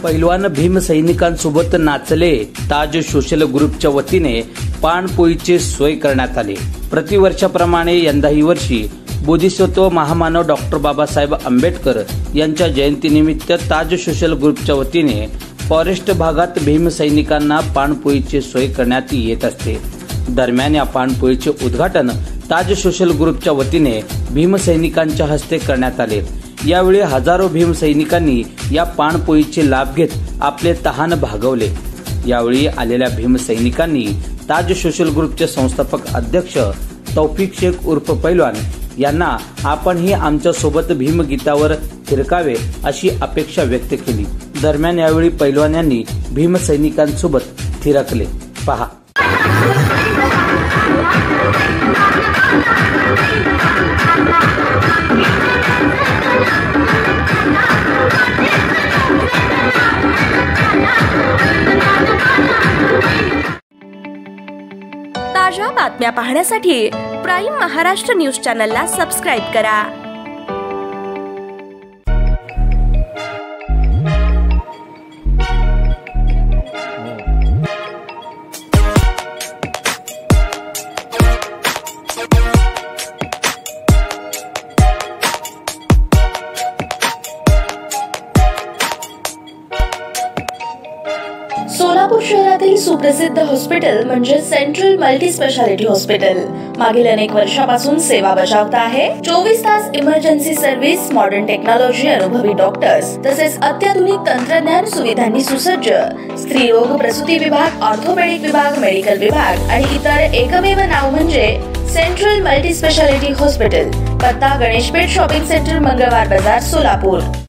पैलवान भीमसैनिकांसोबत नाचले। ताज सोशल ग्रुपच्या वतीने पाणपोईची सोय करण्यात आली। प्रतिवर्षाप्रमाणे यंदाही वर्षी बोधिसत्व महामानव डॉक्टर बाबासाहेब आंबेडकर यांच्या जयंतीनिमित्त ताज सोशल ग्रुपच्या वतीने फॉरेस्ट भागात भीमसैनिकांना पाणपोईची सोय करण्यात येत असते। दरम्यान या पाणपोईचे उद्घाटन ताज सोशल ग्रुपच्या वतीने भीमसैनिकांच्या हस्ते करण्यात आले। यावेळी हजारो भीमसैनिकांनी या पाणपोईचे लाभ घेत आपले तहान भागवले। यावेळी आलेल्या भीमसैनिकांनी ताज सोशल ग्रुपचे संस्थापक अध्यक्ष तौफिक शेख उर्फ पैलवान यांना आपणही आमच्या सोबत भीमगीतावर थिरकावे अशी अपेक्षा व्यक्त केली। दरम्यान यावेळी पैलवान यांनी भीमसैनिकांसोबत थिरकले। पहा। ताज्या बातम्या पाहण्यासाठी प्राईम महाराष्ट्र न्यूज चॅनलला सबस्क्राईब करा। सोलापूर शहरातील सुप्रसिद्ध हॉस्पिटल म्हणजे सेंट्रल मल्टी स्पेशालिटी हॉस्पिटल मागील अनेक वर्षापासून सेवा बजावत आहे। 24 तास इमर्जन्सी सर्व्हिस, मॉडर्न टेक्नॉलॉजी, अनुभवी डॉक्टर्स तसेच अत्याधुनिक तंत्रज्ञान सुविधांनी सुसज्ज स्त्रीरोग प्रसूती विभाग, ऑर्थोपेडिक विभाग, मेडिकल विभाग आणि इतर एकमेव नाव म्हणजे सेंट्रल मल्टी स्पेशालिटी हॉस्पिटल। पत्ता गणेशपेठ शॉपिंग सेंटर, मंगळवार बाजार, सोलापूर।